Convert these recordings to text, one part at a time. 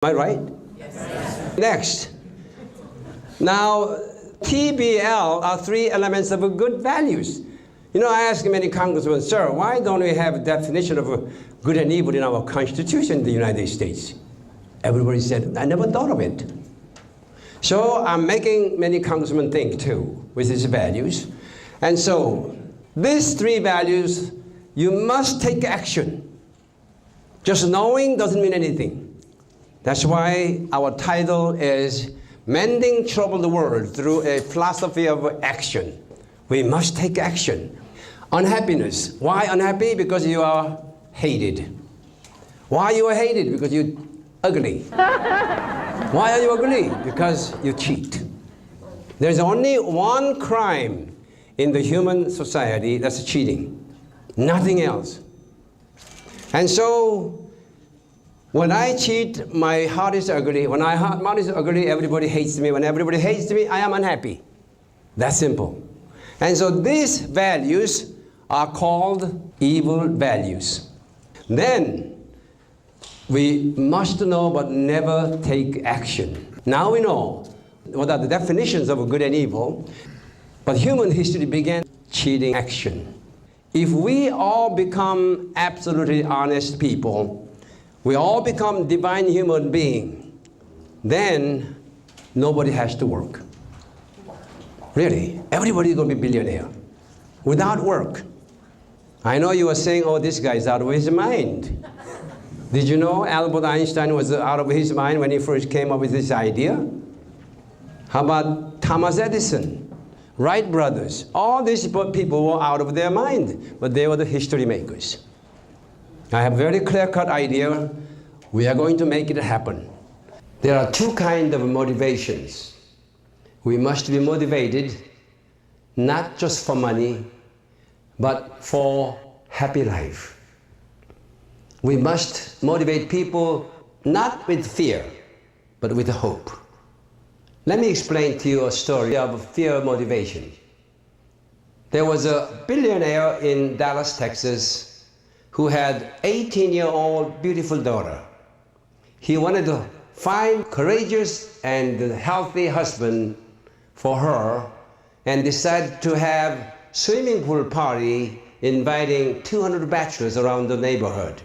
Am I right? Yes. Next. Now, TBL are three elements of good values. You know, I ask many congressmen, sir, why don't we have a definition of good and evil in our Constitution in the United States? Everybody said, I never thought of it. So I'm making many congressmen think too with these values. And so these three values, you must take action. Just knowing doesn't mean anything. That's why our title is Mending Troubled World Through a Philosophy of Action. We must take action. Unhappiness. Why unhappy? Because you are hated. Why you are hated? Because you're ugly. Why are you ugly? Because you cheat. There's only one crime in the human society, that's cheating. Nothing else. And so, when I cheat, my heart is ugly. When my heart is ugly, everybody hates me. When everybody hates me, I am unhappy. That's simple. And so these values are called evil values. Then, we must know but never take action. Now we know what are the definitions of good and evil, but human history began cheating action. If we all become absolutely honest people, we all become divine human beings, then nobody has to work. Really, everybody's going to be billionaire without work. I know you are saying, oh, this guy's out of his mind. Did you know Albert Einstein was out of his mind when he first came up with this idea? How about Thomas Edison, Wright brothers? All these people were out of their mind, but they were the history makers. I have a very clear-cut idea. We are going to make it happen. There are two kinds of motivations. We must be motivated not just for money, but for happy life. We must motivate people not with fear, but with hope. Let me explain to you a story of fear motivation. There was a billionaire in Dallas, Texas, who had 18-year-old beautiful daughter. He wanted to find courageous and healthy husband for her and decided to have swimming pool party inviting 200 bachelors around the neighborhood.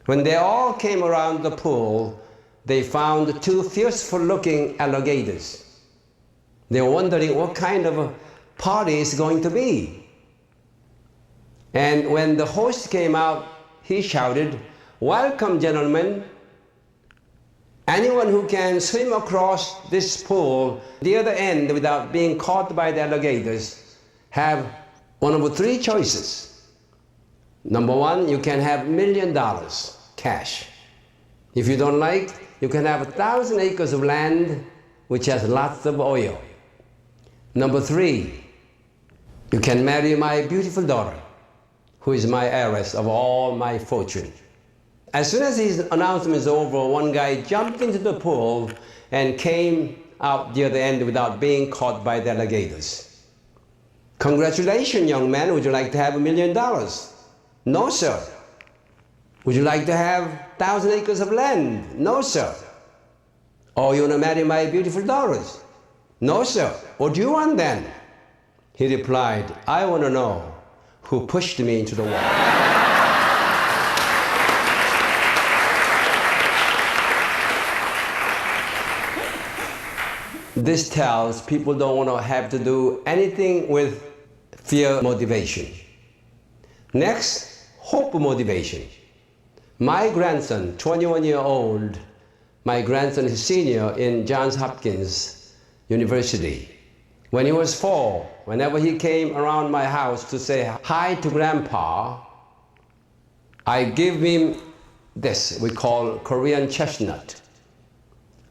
When they all came around the pool, they found two fierce-looking alligators. They were wondering what kind of a party it's going to be. And when the host came out, he shouted, "Welcome, gentlemen. Anyone who can swim across this pool, the other end, without being caught by the alligators, have one of three choices. Number one, you can have $1 million cash. If you don't like, you can have 1,000 acres of land which has lots of oil. Number three, you can marry my beautiful daughter, who is my heiress of all my fortune." As soon as his announcement is over, one guy jumped into the pool and came out the other end without being caught by the alligators. "Congratulations, young man. Would you like to have $1 million? "No, sir." "Would you like to have 1,000 acres of land?" "No, sir." "Oh, you want to marry my beautiful daughters?" "No, sir." "What do you want then?" He replied, "I want to know who pushed me into the wall." This tells people don't want to have to do anything with fear motivation. Next, hope motivation. My grandson, 21-year-old, my grandson is senior in Johns Hopkins University. When he was 4, whenever he came around my house to say hi to Grandpa, I give him this we call Korean chestnut.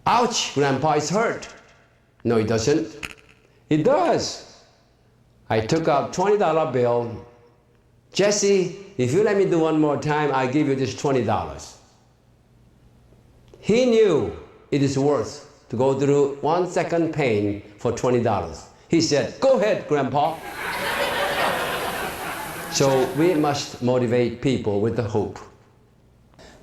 "Ouch, Grandpa is hurt." "No, it doesn't." "It does." I took out $20 bill. "Jesse, if you let me do one more time, I'll give you this $20. He knew it is worth to go through 1 second pain for $20. He said, "Go ahead, Grandpa." So we must motivate people with the hope.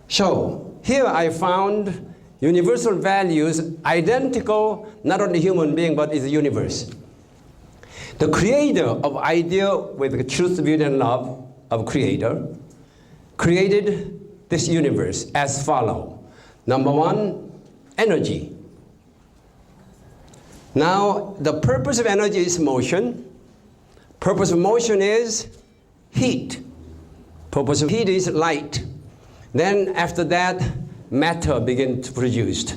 So here I found universal values identical not only human being but is the universe. The creator of idea with the truth, beauty, and love of creator created this universe as follow. Number one, energy. Now, the purpose of energy is motion. Purpose of motion is heat. Purpose of heat is light. Then after that, matter begins to produce.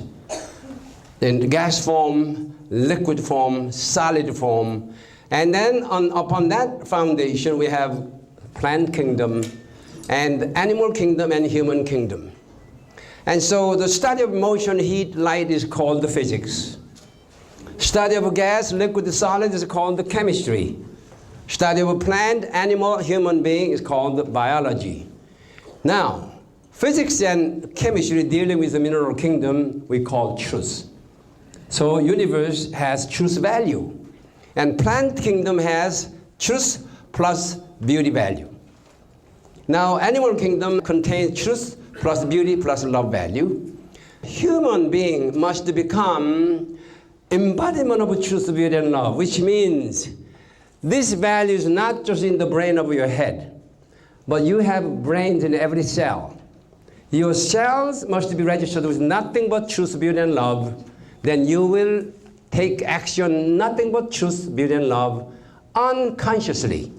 In gas form, liquid form, solid form. And then upon that foundation, we have plant kingdom and animal kingdom and human kingdom. And so the study of motion, heat, light is called the physics. Study of gas, liquid, solid is called the chemistry. Study of plant, animal, human being is called the biology. Now, physics and chemistry dealing with the mineral kingdom, we call truth. So universe has truth value. And plant kingdom has truth plus beauty value. Now, animal kingdom contains truth plus beauty plus love value. Human being must become embodiment of truth, beauty, and love, which means this value is not just in the brain of your head, but you have brains in every cell. Your cells must be registered with nothing but truth, beauty, and love. Then you will take action, nothing but truth, beauty, and love, unconsciously.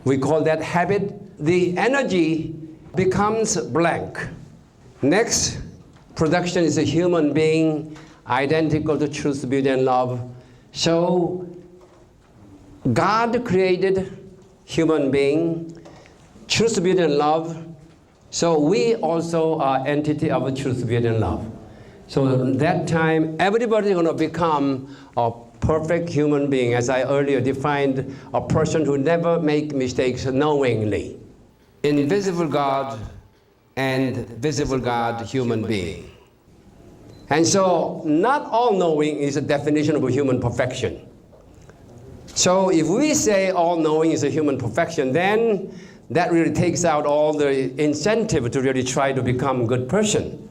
We call that habit. The energy becomes blank. Next, production is a human being identical to truth, beauty, and love. So, God created human being, truth, beauty, and love. So we also are entity of truth, beauty, and love. So at that time, everybody is going to become a perfect human being, as I earlier defined, a person who never makes mistakes knowingly. Invisible God and visible God, human being. And so not all knowing is a definition of a human perfection. So if we say all knowing is a human perfection, then that really takes out all the incentive to really try to become a good person.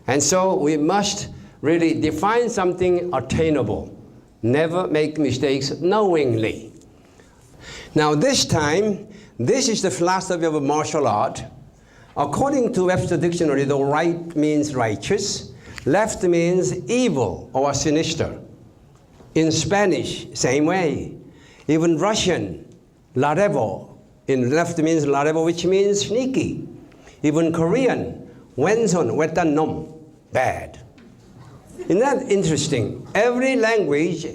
And so we must really define something attainable. Never make mistakes knowingly. Now this time, this is the philosophy of martial art. According to Webster Dictionary, the right means righteous, left means evil or sinister. In Spanish, same way. Even Russian, larevo, in left means larevo, which means sneaky. Even Korean, wenson, wetan nom, bad. Isn't that interesting? Every language,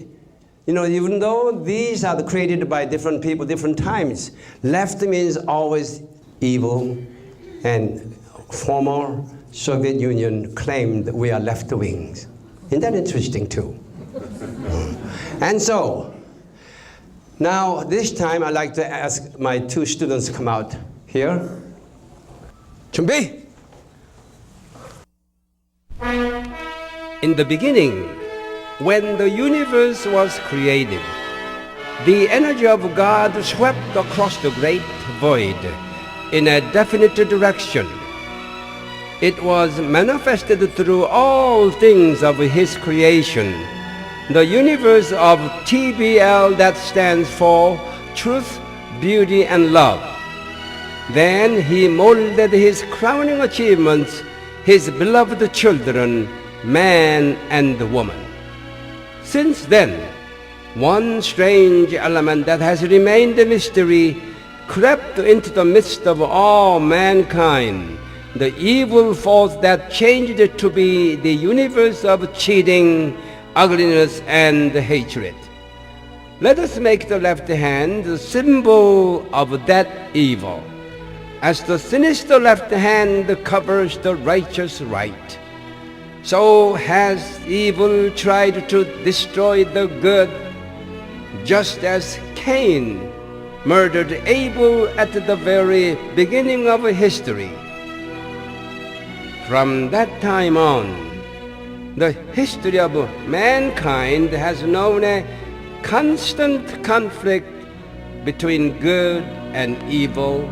even though these are created by different people, different times, left means always evil, and former Soviet Union claimed we are left wings. Isn't that interesting too? And so, now this time I'd like to ask my two students to come out here. 준비! In the beginning, when the universe was created, the energy of God swept across the great void in a definite direction. It was manifested through all things of His creation, the universe of TBL, that stands for Truth, Beauty, and Love. Then He molded His crowning achievements, His beloved children, man and woman. Since then, one strange element that has remained a mystery crept into the midst of all mankind, the evil force that changed it to be the universe of cheating, ugliness, and hatred. Let us make the left hand the symbol of that evil, as the sinister left hand covers the righteous right. So has evil tried to destroy the good, just as Cain murdered Abel at the very beginning of history. From that time on, the history of mankind has known a constant conflict between good and evil,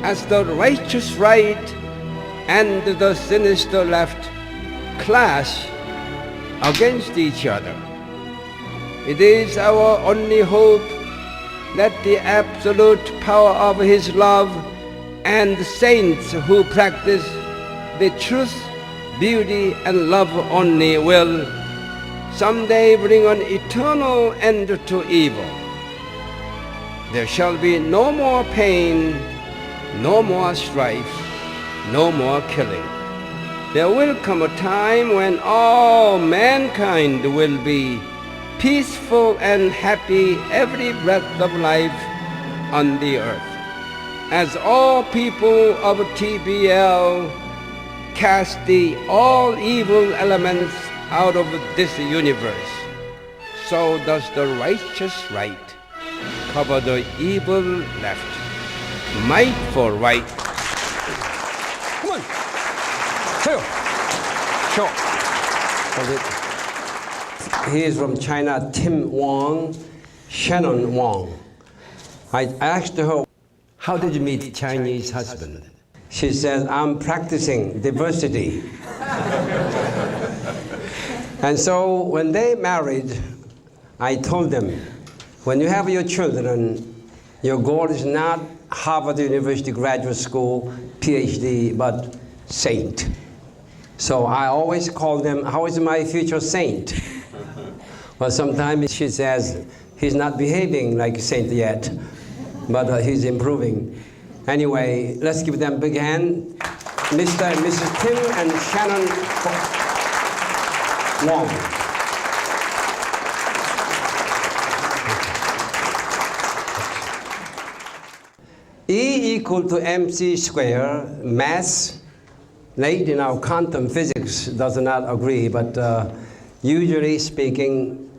as the righteous right and the sinister left clash against each other. It is our only hope that the absolute power of His love and the saints who practice the truth, beauty, and love only will someday bring an eternal end to evil. There shall be no more pain, no more strife, no more killing. There will come a time when all mankind will be peaceful and happy every breath of life on the earth. As all people of TBL cast all evil elements out of this universe, so does the righteous right cover the evil left. Might for right. Come on. Two. Sure. He is from China, Tim Wong, Shannon Wong. I asked her, how did you meet Chinese husband? She says, I'm practicing diversity. And so when they married, I told them, when you have your children, your goal is not Harvard University graduate school, PhD, but saint. So I always call them, how is my future saint? Well, sometimes she says, he's not behaving like a saint yet, but he's improving. Anyway, let's give them a big hand. Mr. and Mrs. Tim and Shannon Wong. E equal to mc squared, mass, late in our quantum physics does not agree, but usually speaking,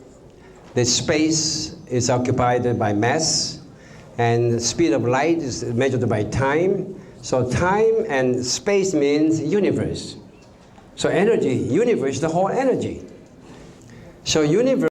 the space is occupied by mass, and the speed of light is measured by time. So time and space means universe. So energy, universe, the whole energy. So universe